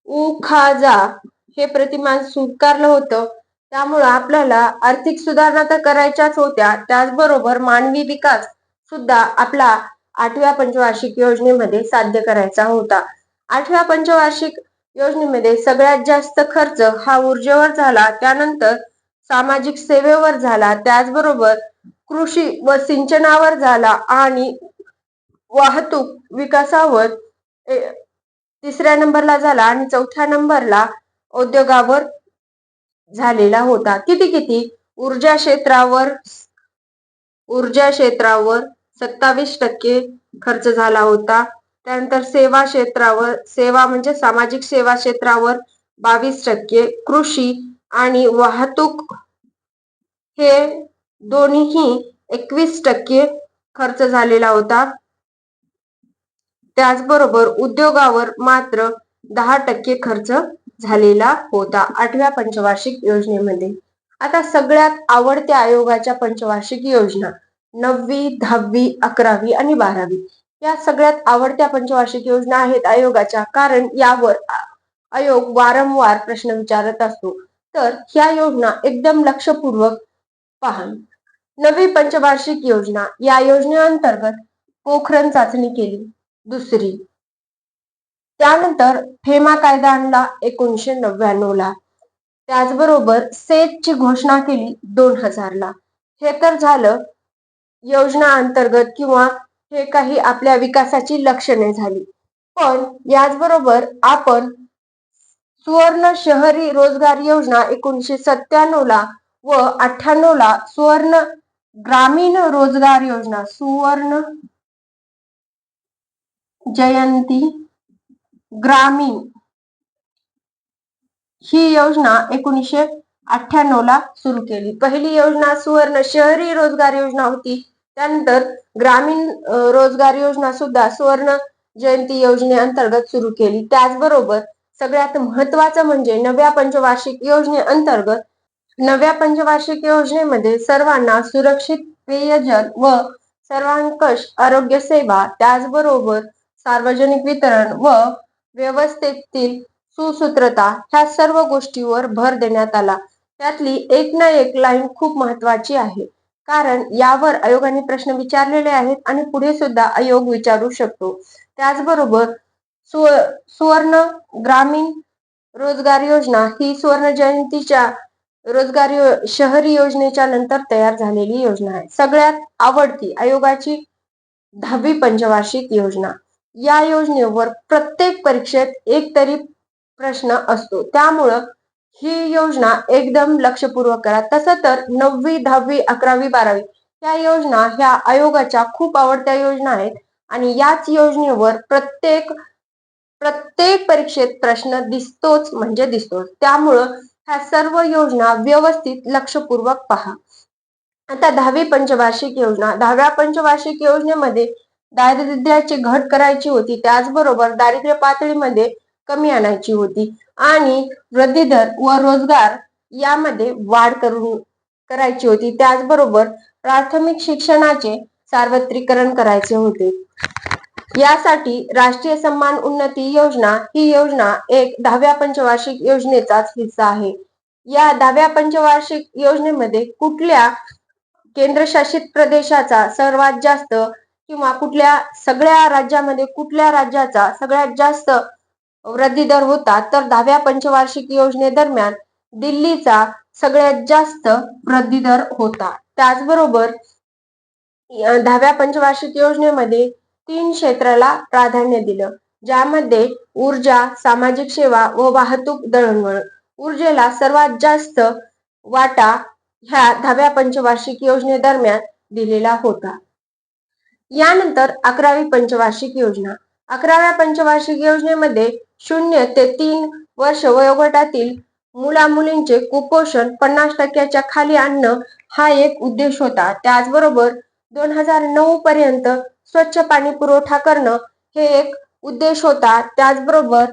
उखाजा हे प्रतिमान स्वीकारलं होतं. त्यामुळं आपल्याला आर्थिक सुधारणा तर करायच्याच होत्या, त्याचबरोबर मानवी विकास सुद्धा आपला 8व्या पंचवार्षिक योजनेमध्ये साध्य करायचा होता. 8व्या पंचवार्षिक योजनेमध्ये सगळ्यात जास्त खर्च हा ऊर्जेवर झाला, त्यानंतर सामाजिक सेवेवर झाला, त्याचबरोबर कृषी व सिंचनावर झाला आणि वाहतूक विकासावर 3ऱ्या नंबरला झाला आणि 4थ्या नंबरला उद्योगावर झालेला होता. किती ऊर्जा क्षेत्रावर 27% खर्च झाला होता. त्यानंतर सेवा म्हणजे सामाजिक सेवा क्षेत्रावर 22%, कृषी आणि वाहतूक हे दोन्हीही 21% खर्च झालेला होता. त्याचबरोबर उद्योगावर मात्र 10% खर्च झालेला होता 8व्या पंचवार्षिक योजनेमध्ये. आता सगळ्यात आवडत्या आयोगाच्या पंचवार्षिक योजना 9वी, 10वी, 11वी आणि 12वी या सगळ्यात आवडत्या पंचवार्षिक योजना आहेत आयोगाच्या, कारण यावर आयोग वारंवार प्रश्न विचारत असतो. तर ह्या योजना एकदम लक्षपूर्वक पहा. 9वी पंचवार्षिक योजना. या योजनेअंतर्गत पोखरण चाचणी केली 2री. त्यानंतर फेमा कायदा आणला 1999ला. त्याचबरोबर सेसची घोषणा केली 2000ला. हे तर झालं योजना अंतर्गत किंवा हे काही आपल्या विकासाची लक्षणे झाली. पण याचबरोबर आपण सुवर्ण शहरी रोजगार योजना 1997ला व 98ला सुवर्ण ग्रामीण रोजगार योजना सुवर्ण जयंती ग्रामीण ही योजना 1998ला सुरू केली. पहिली योजना सुवर्ण शहरी रोजगार योजना होती. त्यानंतर ग्रामीण रोजगार योजना सुद्धा सुवर्ण जयंती योजनेअंतर्गत सुरू केली. त्याचबरोबर सगळ्यात महत्वाचं म्हणजे नव्या पंचवार्षिक योजनेमध्ये सर्वांना सुरक्षित पेयजल व सर्वांकष आरोग्य सेवा, त्याचबरोबर सार्वजनिक वितरण व व्यवस्थेतील सुसूत्रता ह्या सर्व गोष्टीवर भर देण्यात आला. त्यातली एक ना एक लाईन खूप महत्वाची आहे, कारण यावर आयोगाने प्रश्न विचारलेले आहेत आणि पुढे सुद्धा आयोग विचारू शकतो. त्याचबरोबर सुवर्ण ग्रामीण रोजगार योजना ही सुवर्ण जयंतीच्या शहरी योजनेच्या नंतर तयार झालेली योजना आहे. सगळ्यात आवडती आयोगाची 10वी पंचवार्षिक योजना. या योजनेवर प्रत्येक परीक्षेत एक तरी प्रश्न असतो, त्यामुळं ही योजना एकदम लक्षपूर्वक करा. तसं तर 9वी 10वी 11वी 12वी ह्या योजना ह्या आयोगाच्या खूप आवडत्या योजना आहेत आणि याच योजनेवर प्रत्येक परीक्षेत प्रश्न दिसतोच म्हणजे दिसतोच. त्यामुळं ह्या सर्व योजना व्यवस्थित लक्षपूर्वक पहा. आता 10वी पंचवार्षिक योजना. 10व्या पंचवार्षिक योजनेमध्ये दारिद्र्याची घट करायची होती, त्याचबरोबर दारिद्र्य पातळीमध्ये कमी आणायची होती आणि वृद्धी दर व रोजगार यामध्ये वाढ करायची होती. त्याचबरोबर प्राथमिक शिक्षणाचे सार्वत्रिकरण करायचे होते. यासाठी राष्ट्रीय सन्मान उन्नती योजना ही योजना एक 10व्या पंचवार्षिक योजनेचाच हिस्सा आहे. या 10व्या पंचवार्षिक योजनेमध्ये कुठल्या केंद्रशासित प्रदेशाचा सर्वात जास्त किंवा कुठल्या सगळ्या राज्यामध्ये कुठल्या राज्याचा सगळ्यात जास्त वृद्धी दर होता, तर 10व्या पंचवार्षिक योजनेदरम्यान दिल्लीचा सगळ्यात जास्त वृद्धी दर होता. त्याचबरोबर 10व्या पंचवार्षिक योजनेमध्ये 3 क्षेत्राला प्राधान्य दिलं, ज्यामध्ये ऊर्जा, सामाजिक सेवा व वाहतूक दळणवळण. ऊर्जेला सर्वात जास्त वाटा ह्या 10व्या पंचवार्षिक योजनेदरम्यान दिलेला होता. यानंतर 11वी पंचवार्षिक योजना. 11व्या पंचवार्षिक योजनेमध्ये 0 ते 3 वर्ष वयोगटातील मुला-मुलींचे कुपोषण 50% खाली आणणं हा एक उद्देश होता. त्याचबरोबर 2009 पर्यंत स्वच्छ पाणी पुरवठा करणं हे एक उद्देश होता. त्याचबरोबर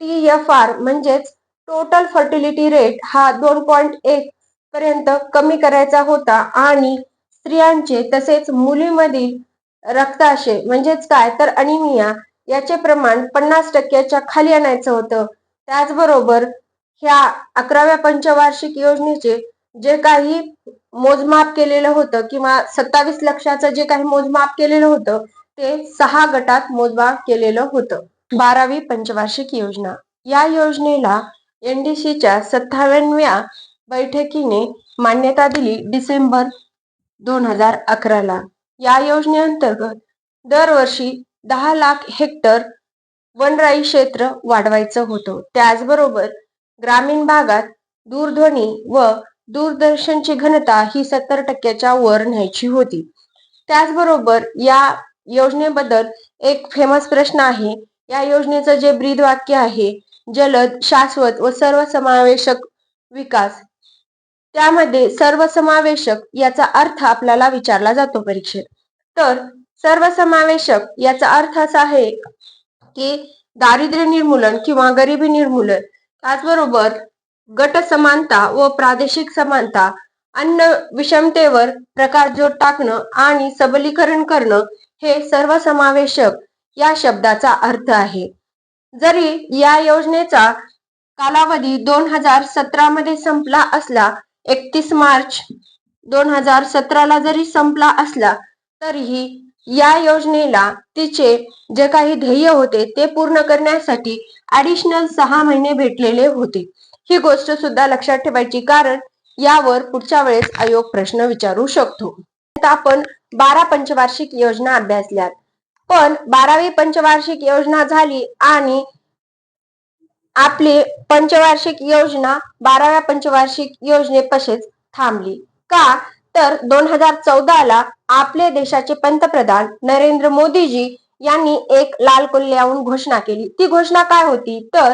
TFR म्हणजेच टोटल फर्टिलिटी रेट हा 2.1 पर्यंत कमी करायचा होता आणि स्त्रियांचे तसेच मुलींमधील रक्ताशय म्हणजेच काय तर अनिमिया याचे प्रमाण 50%च्या खाली आणायचं होतं. त्याचबरोबर ह्या 11व्या पंचवार्षिक योजनेचे जे काही मोजमाप केलेलं होतं किंवा 27 लक्षाचं जे काही मोजमाप केलेलं होतं ते 6 गटात मोजमाप केलेलं होतं. 12वी पंचवार्षिक योजना. या योजनेला NDCच्या 57व्या बैठकीने मान्यता दिली डिसेंबर 2011ला. या योजनेअंतर्गत दरवर्षी 10 लाख हेक्टर वनराई क्षेत्र वाढवायचं होतं. त्याचबरोबर ग्रामीण भागात दूरध्वनी व दूरदर्शनची घनता ही 70%च्या वर न्यायची होती. त्याचबरोबर या योजनेबद्दल एक फेमस प्रश्न आहे. या योजनेचं जे ब्रीद वाक्य आहे, जलद, शाश्वत व सर्वसमावेशक विकास. त्यामध्ये सर्वसमावेशक याचा अर्थ आपल्याला विचारला जातो परीक्षेत. तर सर्वसमावेशक याचा अर्थ असा आहे की दारिद्र्य निर्मूलन किंवा गरिबी निर्मूलन, त्याचबरोबर गट समानता व प्रादेशिक समानता, अन्न विषमतेवर प्रकाशझोत टाकणं आणि सबलीकरण करणं हे सर्वसमावेशक या शब्दाचा अर्थ आहे. जरी या योजनेचा कालावधी 2017 मध्ये संपला असला, 31 मार्च 2017ला जरी संपला असला तरीही या योजनेला तिचे जे काही ध्येय होते ते पूर्ण करण्यासाठी ॲडिशनल 6 महिने भेटलेले होते. ही गोष्ट सुद्धा लक्षात ठेवायची, कारण यावर पुढच्या वेळेस आयोग प्रश्न विचारू शकतो. आता आपण 12 पंचवार्षिक योजना अभ्यासल्यात, पण 12वी पंचवार्षिक योजना झाली आणि आपली पंचवार्षिक योजना 12व्या पंचवार्षिक योजनेपाशीच थांबली. का तर 2014ला आपले देशाचे पंतप्रधान नरेंद्र मोदीजी यांनी एक लाल किल्ल्यावरून घोषणा केली. ती घोषणा काय होती, तर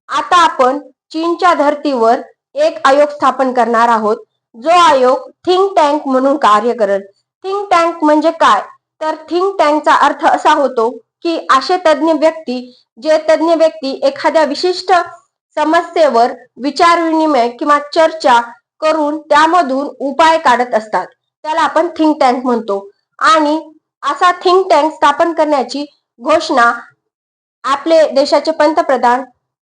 आता आपण चीनच्या धर्तीवर एक आयोग स्थापन करणार आहोत, जो आयोग थिंक टँक म्हणून कार्य करेल. थिंक टँक म्हणजे काय, तर थिंक टँकचा अर्थ असा होतो की असे तज्ञ व्यक्ती एखाद्या विशिष्ट समस्येवर विचार विनिमय किंवा चर्चा करून त्यामधून उपाय काढत असतात, त्याला आपण थिंक टँक म्हणतो. आणि असा थिंक टँक स्थापन करण्याची घोषणा आपले देशाचे पंतप्रधान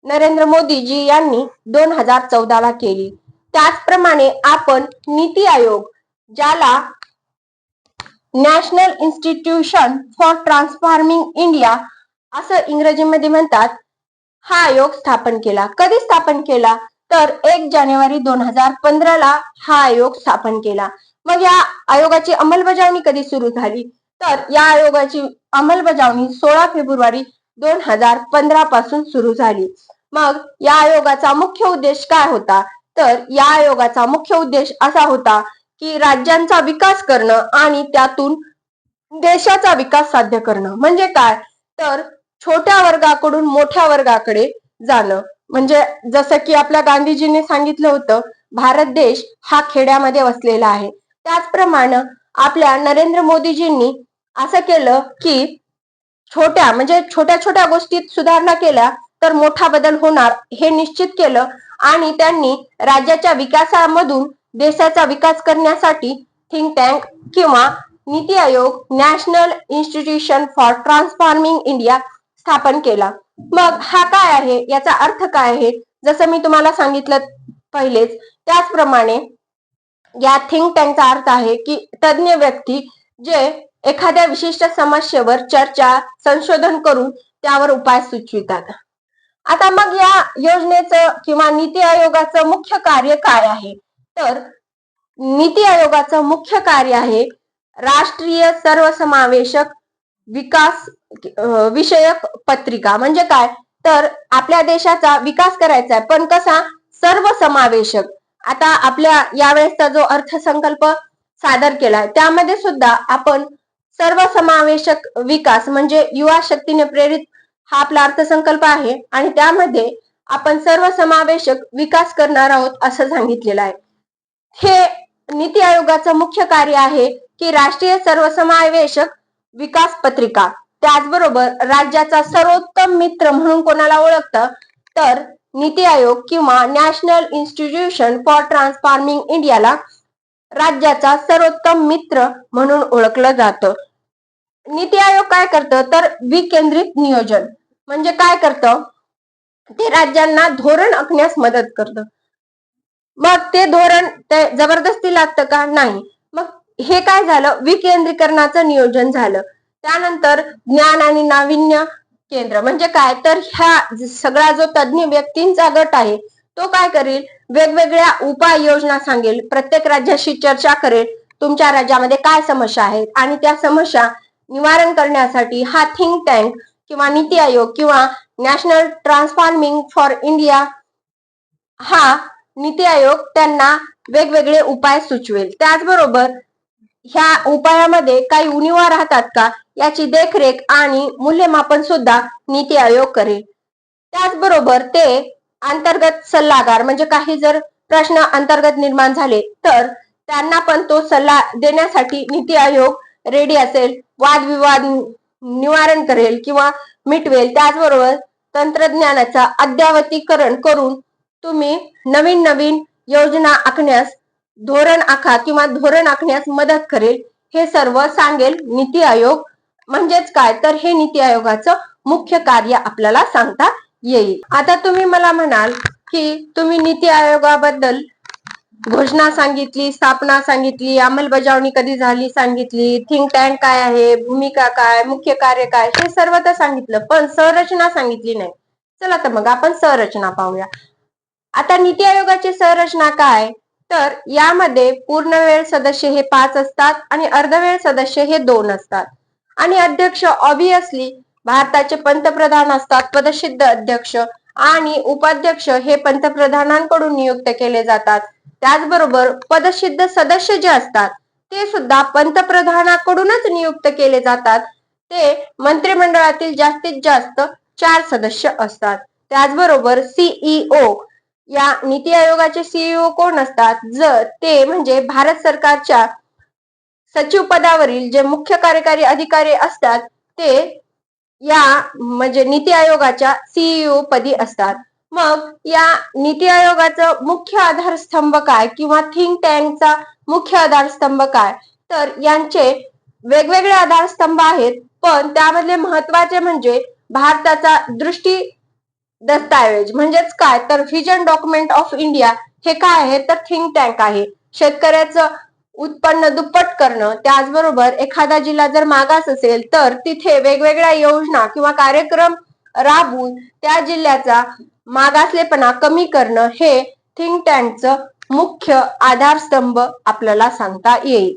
नरेंद्र मोदीजी यांनी 2014ला केली. त्याचप्रमाणे आपण नीती आयोग, ज्याला national institution for transforming India असं इंग्रजीमध्ये म्हणतात, हा आयोग स्थापन केला. कधी स्थापन केला, तर 1 जानेवारी 2015ला हा आयोग स्थापन केला. मग या आयोगाची अंमलबजावणी कधी सुरू झाली? तर या आयोगाची अंमलबजावणी 16 फेब्रुवारी 2015 पासून सुरू झाली. मग या आयोगाचा मुख्य उद्देश काय होता? तर या आयोगाचा मुख्य उद्देश असा होता की राज्यांचा विकास करणं आणि त्यातून देशाचा विकास साध्य करणं. म्हणजे काय? तर छोट्या वर्गाकडून मोठ्या वर्गाकडे जाणं. म्हणजे जसं की आपल्या गांधीजींनी सांगितलं होतं, भारत देश हा खेड्यामध्ये वसलेला आहे. त्याचप्रमाणे आपल्या नरेंद्र मोदीजींनी असं केलं की म्हणजे छोट्या छोट्या गोष्टीत सुधारणा केल्या तर मोठा बदल होणार हे निश्चित केलं आणि त्यांनी राज्याच्या विकासामधून देशाचा विकास करण्यासाठी थिंक टँक किंवा NITI Aayog, national institution for transforming India स्थापन केला. मग हा काय आहे, याचा अर्थ काय आहे? जसं मी तुम्हाला सांगितलं पहिलेच, त्याचप्रमाणे या थिंक टँकचा अर्थ आहे की तज्ञ व्यक्ती जे एखाद्या विशिष्ट समस्येवर चर्चा, संशोधन करून त्यावर उपाय सुचवितात. आता मग या योजनेचं किंवा नीती आयोगाचं मुख्य कार्य काय आहे? तर नीती आयोगाचं मुख्य कार्य आहे राष्ट्रीय सर्वसमावेशक विकास विषयक पत्रिका. म्हणजे काय? तर आपल्या देशाचा विकास करायचा आहे, पण कसा? सर्वसमावेशक. आता आपल्या यावेळेसचा जो अर्थसंकल्प सादर केलाय त्यामध्ये सुद्धा आपण सर्वसमावेशक विकास म्हणजे युवा शक्तीने प्रेरित हा आपला अर्थसंकल्प आहे आणि त्यामध्ये आपण सर्वसमावेशक विकास करणार आहोत असं सांगितलेलं आहे. हे नीती आयोगाचं मुख्य कार्य आहे की राष्ट्रीय सर्वसमावेशक विकास पत्रिका. त्याचबरोबर राज्याचा सर्वोत्तम मित्र म्हणून कोणाला ओळखतं? तर नीती आयोग किंवा नॅशनल इन्स्टिट्यूशन फॉर ट्रान्सफॉर्मिंग इंडियाला राज्याचा सर्वोत्तम मित्र म्हणून ओळखलं जातं. नीती आयोग काय करतं? तर विकेंद्रित नियोजन. म्हणजे काय करतं? ते राज्यांना धोरण आखण्यास मदत करतं. मग ते धोरण ते जबरदस्ती लागतं का? नाही. मग हे काय झालं? विकेंद्रीकरणाचं नियोजन झालं. त्यानंतर ज्ञान आणि नाविन्य केंद्र. म्हणजे काय? तर ह्या सगळा जो तज्ञ व्यक्तींचा गट आहे तो काय करेल? वेगवेगळ्या उपाययोजना सांगेल, प्रत्येक राज्याशी चर्चा करेल, तुमच्या राज्यामध्ये काय समस्या आहेत आणि त्या समस्या निवारण करण्यासाठी हा थिंक टँक किंवा नीती आयोग किंवा नॅशनल ट्रान्सफॉर्मिंग फॉर इंडिया हा नीती आयोग त्यांना वेगवेगळे उपाय सुचवेल. त्याचबरोबर ह्या उपायामध्ये काही उणिवा राहतात का याची देखरेख आणि मूल्यमापन सुद्धा नीती आयोग करेल. त्याचबरोबर ते अंतर्गत सल्लागार म्हणजे काही जर प्रश्न अंतर्गत निर्माण झाले तर त्यांना पण तो सल्ला देण्यासाठी नीती आयोग रेडी असेल. वादविवाद निवारण करेल किंवा मिटवेल. त्याचबरोबर तंत्रज्ञानाचा अद्ययावतीकरण करून तुम्ही नवीन नवीन योजना आखण्यास धोरण आखा किंवा धोरण आखण्यास मदत करेल. हे सर्व सांगेल नीती आयोग. म्हणजेच काय? तर हे नीती आयोगाचं मुख्य कार्य आपल्याला सांगता येईल. आता तुम्ही मला म्हणाल की तुम्ही नीती आयोगाबद्दल घोषणा सांगितली, स्थापना सांगितली, अंमलबजावणी कधी झाली सांगितली, थिंक टँक काय आहे, भूमिका काय, मुख्य कार्य काय, हे सर्व तर सांगितलं, पण संरचना सांगितली नाही. चला तर मग आपण संरचना पाहूया. आता नीती आयोगाची संरचना काय? तर यामध्ये पूर्ण वेळ सदस्य हे 5 असतात आणि अर्धवेळ सदस्य हे 2 असतात आणि अध्यक्ष ऑब्विसली भारताचे पंतप्रधान असतात, पदसिद्ध अध्यक्ष, आणि उपाध्यक्ष हे पंतप्रधानांकडून नियुक्त केले जातात. त्याचबरोबर पदसिद्ध सदस्य जे असतात ते सुद्धा पंतप्रधानाकडूनच नियुक्त केले जातात. ते मंत्रिमंडळातील जास्तीत जास्त 4 सदस्य असतात. त्याचबरोबर सीईओ या नीती आयोगाचे सीईओ कोण असतात? जर ते म्हणजे भारत सरकारच्या सचिव पदावरील जे मुख्य कार्यकारी अधिकारी असतात ते या म्हणजे नीती आयोगाच्या सीईओ पदी असतात. मग या नीती आयोगाचं मुख्य आधारस्तंभ काय किंवा थिंक टँकचा मुख्य आधारस्तंभ काय? तर यांचे वेगवेगळे आधारस्तंभ आहेत, पण त्यामधले महत्वाचे म्हणजे भारताचा दृष्टी दस्तावेज म्हणजेच काय? तर व्हिजन डॉक्युमेंट ऑफ इंडिया हे काय आहे? तर थिंक टँक आहे. शेतकऱ्याचं उत्पन्न दुप्पट करणं, त्याचबरोबर एखादा जिल्हा जर मागास असेल तर तिथे वेगवेगळ्या योजना किंवा कार्यक्रम राबवून त्या जिल्ह्याचा मागासलेपणा कमी करणं हे थिंक टँकचं मुख्य आधारस्तंभ आपल्याला सांगता येईल.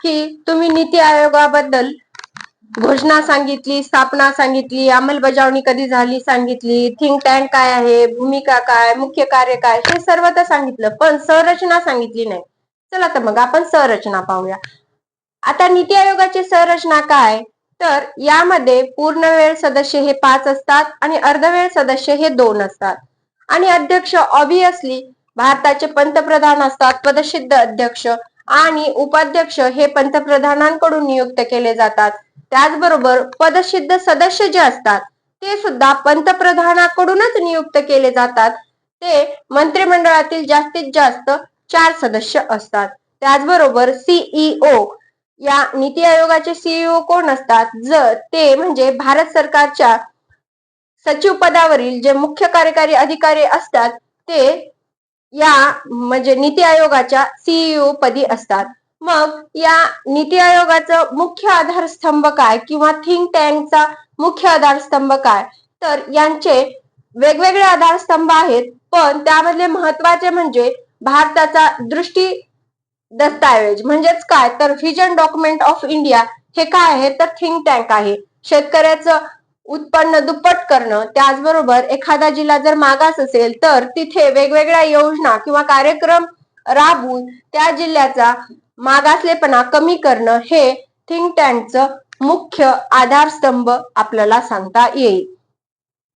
की तुम्ही नीती आयोगाबद्दल घोषणा सांगितली, स्थापना सांगितली, अंमलबजावणी कधी झाली सांगितली, थिंक टँक काय आहे, भूमिका काय, मुख्य कार्य काय, हे सर्व तर सांगितलं, पण संरचना सांगितली नाही. चला तर मग आपण संरचना पाहूया. आता नीती आयोगाची संरचना काय, तर यामध्ये पूर्ण वेळ सदस्य हे 5 असतात आणि अर्धवेळ सदस्य हे 2 असतात. आणि अध्यक्ष ऑब्वियसली भारताचे पंतप्रधान असतात, पदसिद्ध अध्यक्ष, आणि उपाध्यक्ष हे पंतप्रधानांकडून नियुक्त केले जातात. त्याचबरोबर पदसिद्ध सदस्य जे असतात ते सुद्धा पंतप्रधानाकडूनच नियुक्त केले जातात. ते मंत्रिमंडळातील जास्तीत जास्त 4 सदस्य असतात. त्याचबरोबर सीईओ, या नीती आयोगाचे सीईओ कोण असतात, जर ते म्हणजे भारत सरकारच्या सचिव पदावरील जे मुख्य कार्यकारी अधिकारी असतात ते या म्हणजे नीती आयोगाच्या सीईओ पदी असतात. मग या नीती आयोगाचं मुख्य आधारस्तंभ काय किंवा थिंक टँकचा मुख्य आधारस्तंभ काय, तर यांचे वेगवेगळे आधारस्तंभ आहेत, पण त्यामधले महत्वाचे म्हणजे भारताचा दृष्टी दस्तावेज म्हणजेच काय, तर व्हिजन डॉक्युमेंट ऑफ इंडिया हे काय आहे, तर थिंक टँक आहे. शेतकऱ्याचं उत्पन्न दुप्पट करणं, त्याचबरोबर एखादा जिल्हा जर मागास असेल तर तिथे वेगवेगळ्या योजना किंवा कार्यक्रम राबवून त्या जिल्ह्याचा मागासलेपणा कमी करणं, हे थिंक टँकचं मुख्य आधारस्तंभ आपल्याला सांगता येईल.